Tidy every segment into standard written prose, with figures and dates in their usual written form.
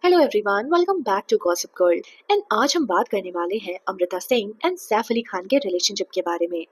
Hello everyone, welcome back to gossip girl. And आज हम बात करने वाले हैं अमृता सिंह एंड सैफ अली खान के रिलेशनशिप के बारे में।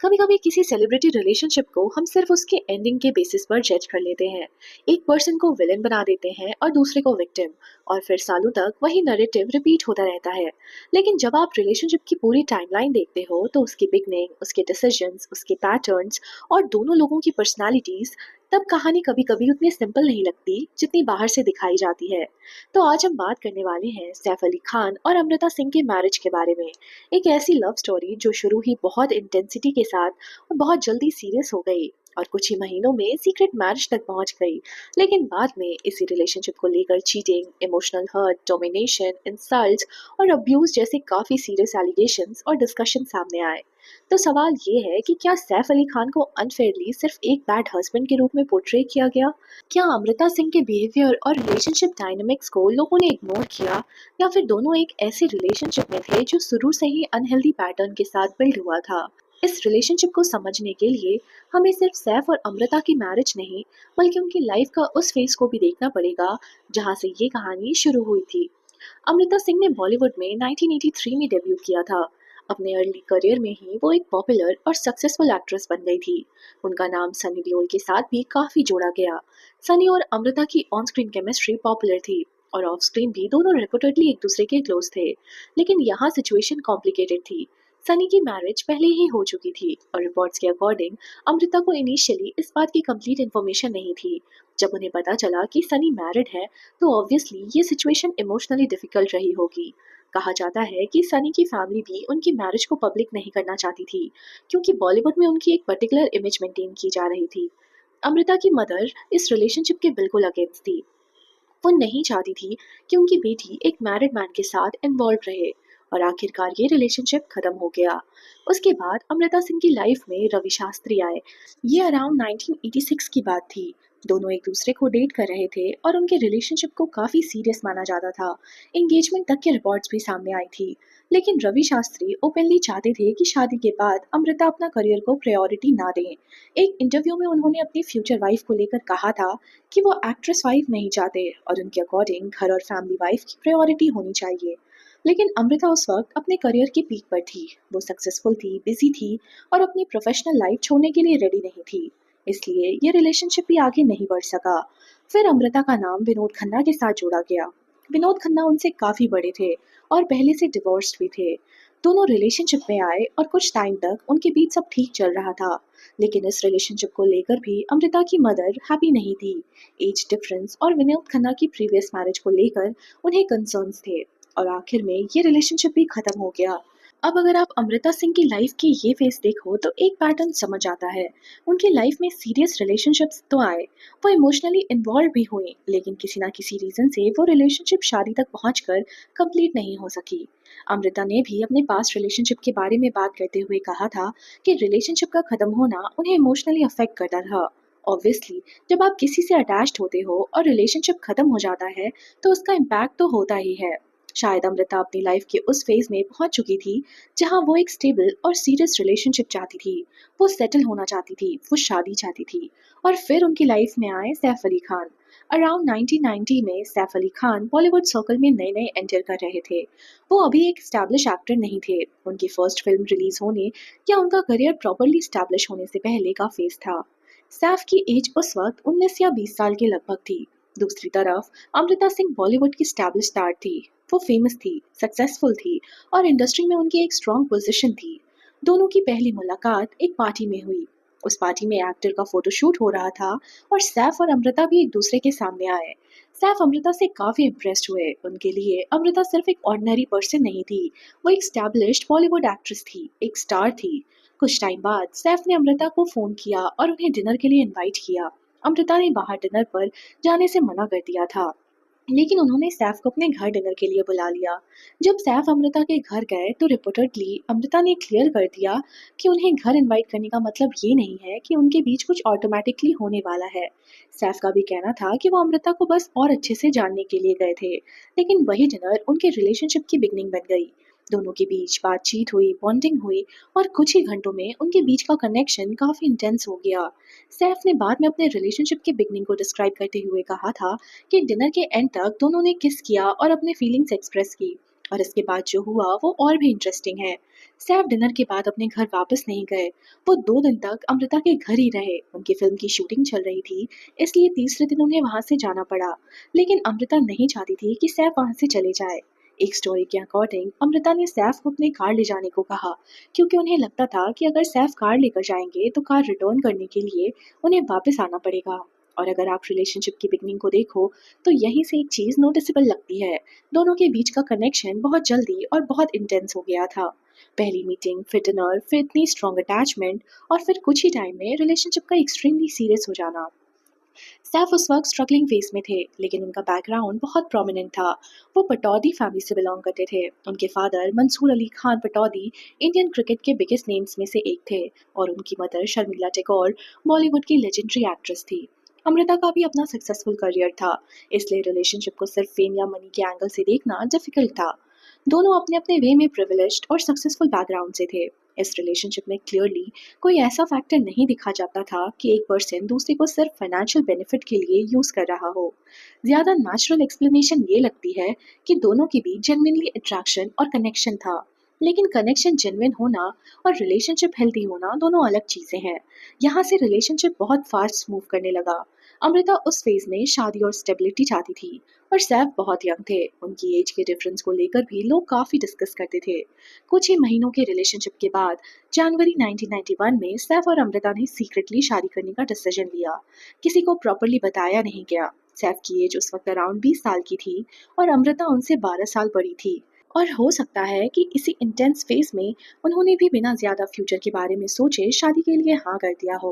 कभी कभी किसी सेलिब्रिटी रिलेशनशिप को हम सिर्फ उसके एंडिंग के बेसिस पर जज कर लेते हैं। एक पर्सन को विलन बना देते हैं और दूसरे को विक्टिम, और फिर सालों तक वही नैरेटिव रिपीट होता रहता है। लेकिन जब आप रिलेशनशिप की पूरी टाइमलाइन देखते हो तो उसकी बिगनिंग, उसके डिसीजंस, उसके पैटर्न्स और दोनों लोगों की पर्सनालिटीज, तब कहानी कभी कभी उतनी सिंपल नहीं लगती जितनी बाहर से दिखाई जाती है। तो आज हम बात करने वाले हैं सैफ अली खान और अमृता सिंह के मैरिज के बारे में। एक ऐसी लव स्टोरी जो शुरू ही बहुत इंटेंसिटी के साथ और बहुत जल्दी सीरियस हो गई और कुछ ही महीनों में सीक्रेट मैरिज तक पहुंच गई। लेकिन बाद में इसी रिलेशनशिप को लेकर cheating, emotional hurt, domination, insult और अब्यूज जैसे काफी सीरियस एलिगेशंस और डिस्कशन सामने आए। तो सवाल ये है कि क्या सैफ अली खान को अनफेयरली सिर्फ एक बैड हस्बैंड के रूप में पोर्ट्रे किया गया? क्या अमृता सिंह के बिहेवियर और रिलेशनशिप डायनामिक्स को लोगों ने इग्नोर किया, या फिर दोनों एक ऐसे रिलेशनशिप में थे जो शुरू से ही अनहेल्दी पैटर्न के साथ बिल्ड हुआ था? इस रिलेशनशिप को समझने के लिए हमें सिर्फ सैफ और अमृता की मैरिज नहीं, बल्कि उनकी लाइफ का उस फेज को भी देखना पड़ेगा जहां से ये कहानी शुरू हुई थी। अमृता सिंह ने बॉलीवुड में 1983 में डेब्यू किया था। अपने अर्ली करियर में ही वो एक पॉपुलर और सक्सेसफुल एक्ट्रेस बन गई थी। उनका नाम सनी देओल के साथ भी काफी जोड़ा गया। सनी और अमृता की ऑन स्क्रीन केमिस्ट्री पॉपुलर थी और ऑफ स्क्रीन भी दोनों रेपुटेडली एक दूसरे के क्लोज थे। लेकिन यहाँ सिचुएशन कॉम्प्लिकेटेड थी। सनी की मैरिज पहले ही हो चुकी थी और रिपोर्ट्स के अकॉर्डिंग अमृता को इनिशियली इस बात की कंप्लीट इन्फॉर्मेशन नहीं थी। जब उन्हें पता चला कि सनी मैरिड है तो ऑब्वियसली ये सिचुएशन इमोशनली डिफिकल्ट रही होगी। कहा जाता है कि सनी की फैमिली भी उनकी मैरिज को पब्लिक नहीं करना चाहती थी, क्योंकि बॉलीवुड में उनकी एक पर्टिकुलर इमेज मेंटेन की जा रही थी। अमृता की मदर इस रिलेशनशिप के बिल्कुल अगेंस्ट थी। वो नहीं चाहती थी कि उनकी बेटी एक मैरिड मैन के साथ इन्वॉल्व रहे, और आखिरकार ये रिलेशनशिप खत्म हो गया। उसके बाद अमृता सिंह की लाइफ में रवि शास्त्री आए। ये अराउंड 1986 की बात थी। दोनों एक दूसरे को डेट कर रहे थे और उनके रिलेशनशिप को काफी सीरियस माना जाता था। एंगेजमेंट तक के रिपोर्ट्स भी सामने आई थी। लेकिन रवि शास्त्री ओपनली चाहते थे कि शादी के बाद अमृता अपना करियर को प्रायोरिटी ना दें। एक इंटरव्यू में उन्होंने अपनी फ्यूचर वाइफ को लेकर कहा था कि वो एक्ट्रेस वाइफ नहीं चाहते और उनके अकॉर्डिंग घर और फैमिली वाइफ की प्रायोरिटी होनी चाहिए। लेकिन अमृता उस वक्त अपने करियर की पीक पर थी। वो सक्सेसफुल थी, बिजी थी और अपनी प्रोफेशनल लाइफ छोड़ने के लिए रेडी नहीं थी। इसलिए ये रिलेशनशिप भी आगे नहीं बढ़ सका। फिर अमृता का नाम विनोद खन्ना के साथ जोड़ा गया। विनोद खन्ना उनसे काफी बड़े थे और पहले से डिवोर्स्ड भी थे। दोनों रिलेशनशिप में आए और कुछ टाइम तक उनके बीच सब ठीक चल रहा था। लेकिन इस रिलेशनशिप को लेकर भी अमृता की मदर हैप्पी नहीं थी। एज डिफरेंस और विनोद खन्ना की प्रीवियस मैरिज को लेकर उन्हें कंसर्न्स थे, और आखिर में ये रिलेशनशिप भी खत्म हो गया। अब अगर आप अमृता सिंह की लाइफ की ये फेस देखो तो एक पैटर्न समझ आता है। उनकी लाइफ में सीरियस रिलेशनशिप्स तो आए, वो इमोशनली इन्वॉल्व भी हुई, लेकिन किसी ना किसी रीजन से वो रिलेशनशिप शादी तक पहुंचकर कंप्लीट नहीं हो सकी। अमृता ने भी अपने पास्ट रिलेशनशिप के बारे में बात करते हुए कहा था कि रिलेशनशिप का खत्म होना उन्हें इमोशनली अफेक्ट करता था। ऑब्वियसली, जब आप किसी से अटैच्ड होते हो और रिलेशनशिप खत्म हो जाता है तो उसका इम्पैक्ट तो होता ही है। शायद अमृता अपनी लाइफ के उस फेज में पहुंच चुकी थी जहां वो एक स्टेबल और सीरियस रिलेशनशिप चाहती थी। वो सेटल होना चाहती थी, वो शादी चाहती थी। और फिर उनकी लाइफ में आए सैफ अली खान। अराउंड 1990 में सैफ अली खान बॉलीवुड सर्कल में नए नए एंटर कर रहे थे। वो अभी एक स्टैब्लिश एक्टर नहीं थे। उनकी फर्स्ट फिल्म रिलीज होने या उनका करियर प्रॉपरली स्टैब्लिश होने से पहले का फेज था। सैफ की एज उस वक्त 19 या 20 साल के लगभग थी। दूसरी तरफ अमृता सिंह बॉलीवुड की स्टैब्लिश स्टार थी। वो फेमस थी, सक्सेसफुल थी और इंडस्ट्री में उनकी एक स्ट्रॉन्ग पोजीशन थी। दोनों की पहली मुलाकात एक पार्टी में हुई। उस पार्टी में एक्टर का फोटोशूट हो रहा था और सैफ और अमृता भी एक दूसरे के सामने आए। सैफ अमृता से काफी इम्प्रेस्ड हुए। उनके लिए अमृता सिर्फ एक ऑर्डिनरी पर्सन नहीं थी, वो एक स्टैब्लिश्ड बॉलीवुड एक्ट्रेस थी, एक स्टार थी। कुछ टाइम बाद सैफ ने अमृता को फोन किया और उन्हें डिनर के लिए इनवाइट किया। अमृता ने बाहर डिनर पर जाने से मना कर दिया था, लेकिन उन्होंने सैफ को अपने घर डिनर के लिए बुला लिया। जब सैफ अमृता के घर गए तो रिपोर्टेडली अमृता ने क्लियर कर दिया कि उन्हें घर इनवाइट करने का मतलब ये नहीं है कि उनके बीच कुछ ऑटोमेटिकली होने वाला है। सैफ का भी कहना था कि वो अमृता को बस और अच्छे से जानने के लिए गए थे, लेकिन वही डिनर उनके रिलेशनशिप की बिगनिंग बन गई। दोनों के बीच बातचीत हुई, बॉन्डिंग हुई और कुछ ही घंटों में उनके बीच का कनेक्शन काफी इंटेंस हो गया। सैफ ने बाद में अपने रिलेशनशिप के बिगनिंग को डिस्क्राइब करते हुए कहा था कि डिनर के एंड तक दोनों ने किस किया और अपने फीलिंग्स एक्सप्रेस की, और इसके बाद जो हुआ वो और भी इंटरेस्टिंग है। सैफ डिनर के बाद अपने घर वापस नहीं गए। वो 2 दिन तक अमृता के घर ही रहे। उनकी फिल्म की शूटिंग चल रही थी, इसलिए तीसरे दिन उन्हें वहां से जाना पड़ा। लेकिन अमृता नहीं चाहती थी कि सैफ वहां से चले जाए। एक स्टोरी के अकॉर्डिंग अमृता ने सैफ को अपनी कार ले जाने को कहा, क्योंकि उन्हें लगता था कि अगर सैफ कार लेकर जाएंगे तो कार रिटर्न करने के लिए उन्हें वापस आना पड़ेगा। और अगर आप रिलेशनशिप की बिगनिंग को देखो तो यहीं से एक चीज नोटिसेबल लगती है। दोनों के बीच का कनेक्शन बहुत जल्दी और बहुत इंटेंस हो गया था। पहली मीटिंग, फिर डिनर, फिर इतनी स्ट्रॉन्ग अटैचमेंट और फिर कुछ ही टाइम में रिलेशनशिप का एक्सट्रीमली सीरियस हो जाना। सैफ उस वक्त स्ट्रगलिंग फेज में थे, लेकिन उनका बैकग्राउंड बहुत प्रोमिनेंट था। वो पटौदी फैमिली से बिलोंग करते थे। उनके father Mansoor Ali Khan Pataudi Indian cricket के बिगेस्ट नेम्स में से एक थे, और उनकी मदर शर्मिला टैगोर बॉलीवुड की लेजेंडरी एक्ट्रेस थी। अमृता का भी अपना सक्सेसफुल करियर था, इसलिए रिलेशनशिप को सिर्फ फेम या मनी के एंगल से देखना डिफिकल्ट था। दोनों अपने अपने वे में प्रिविलेज्ड और सक्सेसफुल बैकग्राउंड से थे। इस रिलेशनशिप में क्लियरली कोई ऐसा फैक्टर नहीं दिखा जाता था कि एक पर्सन दूसरे को सिर्फ फाइनेंशियल बेनिफिट के लिए यूज कर रहा हो। ज्यादा नेचुरल एक्सप्लेनेशन ये लगती है कि दोनों के बीच जेन्युइनली अट्रैक्शन और कनेक्शन था। लेकिन कनेक्शन जेन्युइन होना और रिलेशनशिप हेल्दी होना दोनों अलग चीजें हैं। यहाँ से रिलेशनशिप बहुत फास्ट मूव करने लगा। अमृता उस फेज में शादी और स्टेबिलिटी चाहती थी, और सैफ बहुत यंग थे। उनकी एज के डिफरेंस को लेकर भी लोग काफी डिस्कस करते थे। कुछ ही महीनों के रिलेशनशिप के बाद जनवरी 1991 में सैफ और अमृता ने सीक्रेटली शादी करने का डिसीजन लिया। किसी को प्रॉपरली बताया नहीं गया। सैफ की एज उस वक्त अराउंड 20 साल की थी और अमृता उनसे 12 साल बड़ी थी। और हो सकता है कि इसी इंटेंस फेज में उन्होंने भी बिना ज्यादा फ्यूचर के बारे में सोचे शादी के लिए हाँ कर दिया हो।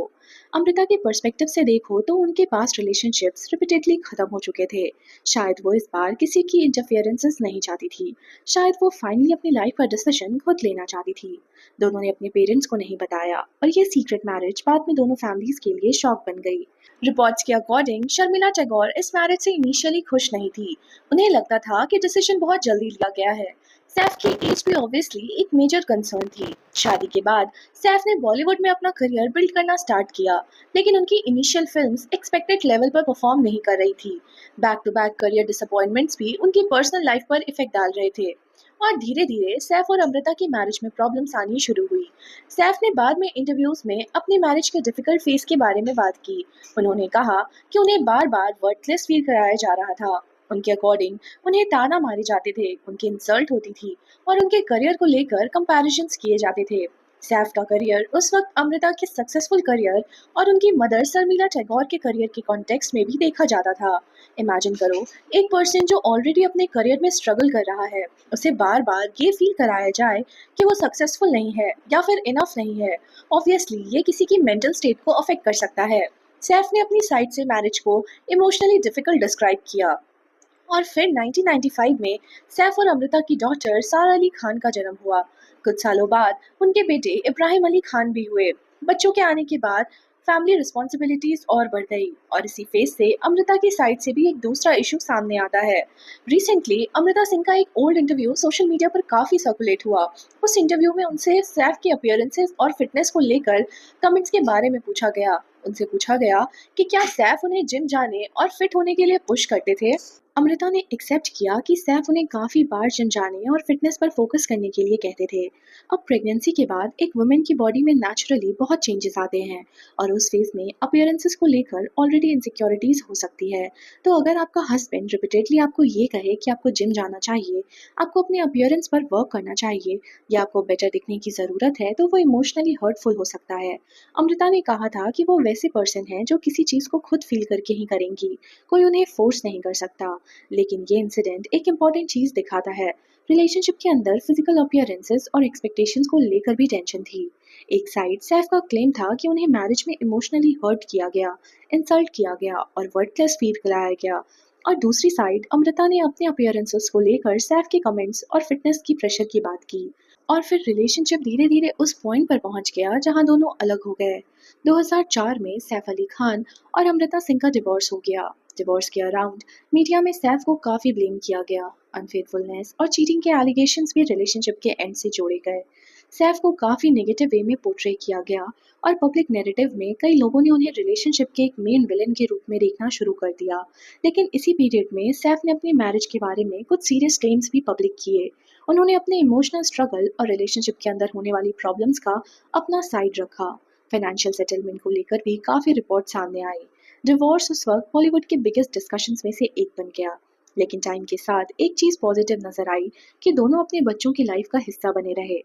अमृता के पर्सपेक्टिव से देखो तो उनके पास्ट रिलेशनशिप्स रिपीटेडली खत्म हो चुके थे। शायद वो इस बार किसी की इंटरफेरेंसेस नहीं चाहती थी। शायद वो फाइनली अपनी लाइफ का डिसीजन खुद लेना चाहती थी। दोनों ने अपने पेरेंट्स को नहीं बताया, और ये सीक्रेट मैरिज बाद में दोनों फैमिलीज के लिए शॉक बन गई। रिपोर्ट्स के अकॉर्डिंग शर्मिला टैगोर इस मैरिज से इनिशियली खुश नहीं थी। उन्हें लगता था कि डिसीजन बहुत जल्दी लिया गया है। सैफ की एज भी ऑब्वियसली एक मेजर कंसर्न थी। शादी के बाद सैफ ने बॉलीवुड में अपना करियर बिल्ड करना स्टार्ट किया, लेकिन उनकी इनिशियल फिल्म्स एक्सपेक्टेड लेवल पर परफॉर्म नहीं कर रही थी। Back to back career disappointments भी उनकी पर्सनल लाइफ पर इफेक्ट डाल रहे थे। और धीरे धीरे सैफ और अमृता की मैरिज में प्रॉब्लम्स आनी शुरू हुई। सैफ ने बाद में इंटरव्यूज में अपनी मैरिज के डिफिकल्ट फेज के बारे में बात की। उन्होंने कहा कि उन्हें बार बार वर्थलेस फील कराया जा रहा था। उनके अकॉर्डिंग उन्हें ताना मारे जाते थे, उनकी इंसल्ट होती थी और उनके करियर को लेकर कंपैरिजंस किए जाते थे। सैफ का करियर उस वक्त अमृता के सक्सेसफुल करियर और उनकी मदर शर्मिला टैगोर के करियर के कॉन्टेक्स्ट में भी देखा जाता था। इमेजिन करो, एक पर्सन जो ऑलरेडी अपने करियर में स्ट्रगल कर रहा है, उसे बार बार ये फील कराया जाए कि वो सक्सेसफुल नहीं है या फिर इनफ नहीं है। ऑब्वियसली ये किसी की मेंटल स्टेट को अफेक्ट कर सकता है। सैफ ने अपनी साइड से मैरिज को इमोशनली डिफिकल्ट डिस्क्राइब किया। और फिर 1995 में सैफ और अमृता की डॉटर सारा अली खान का जन्म हुआ। कुछ सालों बाद उनके बेटे इब्राहिम अली खान भी हुए। बच्चों के आने के बाद फैमिली रिस्पॉन्सिबिलिटीज और बढ़ गई, और इसी फेज से अमृता की साइड से भी एक दूसरा इशू सामने आता है। रिसेंटली अमृता सिंह का एक ओल्ड इंटरव्यू सोशल मीडिया पर काफी सर्कुलेट हुआ। उस इंटरव्यू में उनसे सैफ के अपीयरेंसेस और फिटनेस को लेकर कमेंट्स के बारे में पूछा गया। उनसे पूछा गया कि क्या सैफ उन्हें जिम जाने और फिट होने के लिए पुश करते थे। अमृता ने एक्सेप्ट किया कि सैफ उन्हें काफी बार जिम जाने और फिटनेस पर फोकस करने के लिए कहते थे। अब प्रेगनेंसी के बाद एक वुमेन की बॉडी में नेचुरली बहुत चेंजेस आते हैं, और उस फेज में अपीयरेंसेस को लेकर ऑलरेडी इनसिक्योरिटीज हो सकती है। तो अगर आपका हस्बैंड रिपीटेडली आपको ये कहे कि आपको जिम जाना चाहिए, आपको अपने अपीयरेंस पर वर्क करना चाहिए, या आपको बेटर दिखने की जरूरत है, तो वो इमोशनली हर्टफुल हो सकता है। अमृता ने कहा था कि वो वैसे पर्सन है जो किसी चीज को खुद फील करके ही करेंगी, कोई उन्हें फोर्स नहीं कर सकता। लेकिन ये इंसिडेंट एक इम्पॉर्टेंट चीज दिखाता है। रिलेशनशिप के अंदर फिजिकल अपीयरेंसेस और एक्सपेक्टेशंस को लेकर भी टेंशन थी। एक साइड सैफ का क्लेम था कि उन्हें मैरिज में इमोशनली हर्ट किया गया, इंसल्ट किया गया और वर्डलेस फील कराया गया। और दूसरी साइड अमृता ने अपने अपीयरेंसेस को लेकर सैफ के कमेंट्स और फिटनेस की प्रेशर की बात की। और फिर रिलेशनशिप धीरे धीरे उस पॉइंट पर पहुंच गया जहां दोनों अलग हो गए। 2004 में सैफ अली खान और अमृता सिंह का डिवोर्स हो गया। डिवोर्स के अराउंड मीडिया में सैफ को काफी ब्लेम किया गया। अनफेथफुलनेस और चीटिंग के एलिगेशंस भी रिलेशनशिप के एंड से जोड़े गए। सैफ को काफ़ी नेगेटिव वे में पोर्ट्रे किया गया और पब्लिक नैरेटिव में कई लोगों ने उन्हें रिलेशनशिप के एक मेन विलन के रूप में देखना शुरू कर दिया। लेकिन इसी पीरियड में सैफ ने अपनी मैरिज के बारे में कुछ सीरियस क्लेम्स भी पब्लिक किए। उन्होंने अपने इमोशनल स्ट्रगल और रिलेशनशिप के अंदर होने वाली प्रॉब्लम्स का अपना साइड रखा। फाइनेंशियल सेटलमेंट को लेकर भी काफ़ी रिपोर्ट सामने आई। डिवोर्स उस वक्त बॉलीवुड के बिगेस्ट डिस्कशंस में से एक बन गया। लेकिन टाइम के साथ एक चीज़ पॉजिटिव नजर आई कि दोनों अपने बच्चों की लाइफ का हिस्सा बने रहे।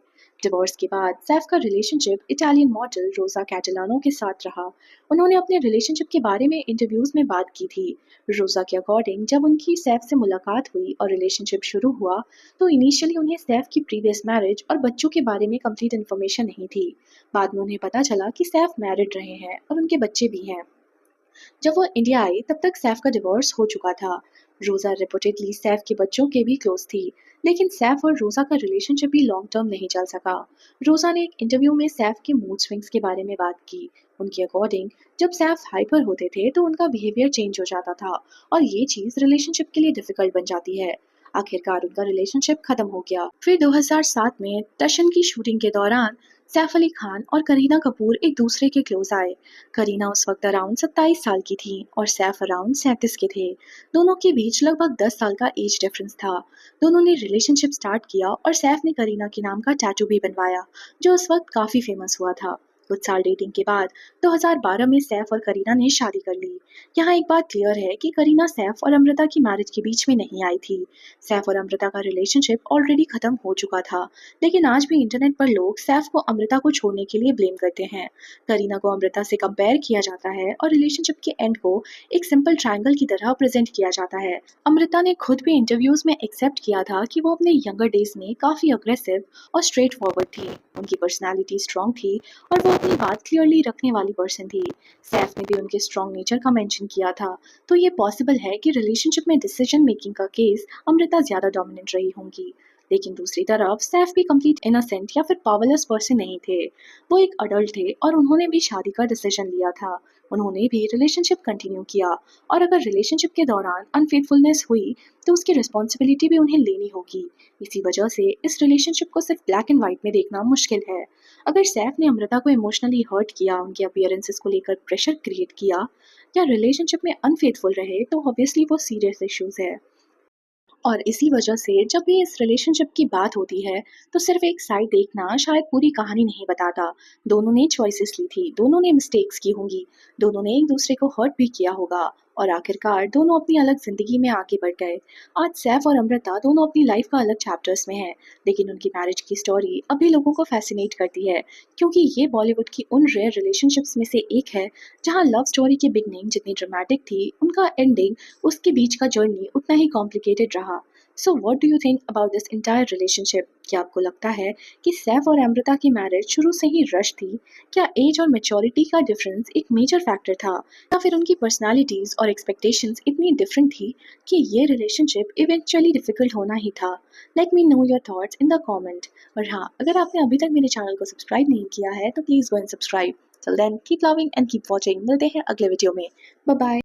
डिवोर्स के बाद सैफ का रिलेशनशिप इटालियन मॉडल रोजा कैटेलानो के साथ रहा। उन्होंने अपने रिलेशनशिप के बारे में इंटरव्यूज में बात की थी। रोजा के अकॉर्डिंग जब उनकी सैफ से मुलाकात हुई और रिलेशनशिप शुरू हुआ तो इनिशियली उन्हें सैफ की प्रीवियस मैरिज और बच्चों के बारे में कंप्लीट इन्फॉर्मेशन नहीं थी। बाद में उन्हें पता चला कि सैफ मैरिड रहे हैं और उनके बच्चे भी हैं। जब वो इंडिया आई तब तक सैफ का डिवोर्स हो चुका था। रोजा रेपुटेडली सैफ के बच्चों के भी क्लोज थी, लेकिन सैफ और रोजा का रिलेशनशिप भी लॉन्ग टर्म नहीं चल सका। रोजा ने एक इंटरव्यू में सैफ के मूड स्विंग्स के बारे में बात की। उनके अकॉर्डिंग जब सैफ हाइपर होते थे तो उनका बिहेवियर चेंज हो जाता था और ये चीज रिलेशनशिप के लिए डिफिकल्ट बन जाती है। आखिरकार उनका रिलेशनशिप खत्म हो गया। फिर 2007 में टशन की शूटिंग के दौरान सैफ अली खान और करीना कपूर एक दूसरे के क्लोज आए। करीना उस वक्त अराउंड 27 साल की थी और सैफ अराउंड 37 के थे। दोनों के बीच लगभग 10 साल का एज डिफरेंस था। दोनों ने रिलेशनशिप स्टार्ट किया और सैफ ने करीना के नाम का टैटू भी बनवाया, जो उस वक्त काफी फेमस हुआ था। कुछ साल डेटिंग के बाद 2012 में सैफ और करीना ने शादी कर ली। यहाँ एक बात क्लियर है कि करीना सैफ और अमृता की मैरिज के बीच में नहीं आई थी। सैफ और अमृता का रिलेशनशिप ऑलरेडी खत्म हो चुका था, लेकिन आज भी इंटरनेट पर लोग सैफ को अमृता को छोड़ने के लिए ब्लेम करते हैं। करीना को अमृता से कंपेयर किया जाता है और रिलेशनशिप के एंड को एक सिंपल ट्रायंगल की तरह प्रेजेंट किया जाता है। अमृता ने खुद भी इंटरव्यूज में एक्सेप्ट किया था कि वो अपने यंगर डेज में काफी अग्रेसिव और स्ट्रेट फॉरवर्ड थी। उनकी पर्सनालिटी स्ट्रांग थी और वो अपनी बात क्लियरली रखने वाली पर्सन थी। सैफ ने भी उनके स्ट्रांग नेचर का मेंशन किया था, तो ये पॉसिबल है कि रिलेशनशिप में डिसीजन मेकिंग का केस अमृता ज्यादा डोमिनेंट रही होंगी। लेकिन दूसरी तरफ सैफ भी कंप्लीट इनोसेंट या फिर पावरलेस पर्सन नहीं थे। वो एक अडल्ट थे और उन्होंने भी शादी का डिसीजन लिया था। उन्होंने भी रिलेशनशिप कंटिन्यू किया और अगर रिलेशनशिप के दौरान अनफेथफुलनेस हुई तो उसकी रिस्पॉन्सिबिलिटी भी उन्हें लेनी होगी। इसी वजह से इस रिलेशनशिप को सिर्फ ब्लैक एंड व्हाइट में देखना मुश्किल है। अगर सैफ ने अमृता को इमोशनली हर्ट किया, उनके अपीयरेंसेस को लेकर प्रेशर क्रिएट किया या रिलेशनशिप में अनफेथफुल रहे तो ऑब्वियसली वो सीरियस इश्यूज है। और इसी वजह से जब भी इस रिलेशनशिप की बात होती है तो सिर्फ एक साइड देखना शायद पूरी कहानी नहीं बताता। दोनों ने चॉइसेस ली थी, दोनों ने मिस्टेक्स की होंगी, दोनों ने एक दूसरे को हर्ट भी किया होगा और आखिरकार दोनों अपनी अलग जिंदगी में आगे बढ़ गए। आज सैफ और अमृता दोनों अपनी लाइफ का अलग चैप्टर्स में हैं, लेकिन उनकी मैरिज की स्टोरी अभी लोगों को फैसिनेट करती है क्योंकि ये बॉलीवुड की उन रेयर रिलेशनशिप्स में से एक है जहाँ लव स्टोरी की बिगनिंग जितनी ड्रामेटिक थी, उनका एंडिंग उसके बीच का जर्नी उतना ही कॉम्प्लिकेटेड रहा। So what do you think about this entire relationship? क्या आपको लगता है कि सैफ और अमृता की मैरिज शुरू से ही रश थी? क्या एज और मैच्योरिटी का डिफरेंस एक मेजर फैक्टर था या फिर उनकी पर्सनालिटीज और एक्सपेक्टेशंस इतनी डिफरेंट थी कि ये रिलेशनशिप इवेंचुअली डिफिकल्ट होना ही था? Let me know your thoughts in the comment. और हाँ, अगर आपने अभी तक मेरे चैनल को सब्सक्राइब नहीं किया है तो please go and subscribe. Till then keep loving and keep watching. मिलते हैं अगले वीडियो में। Bye bye.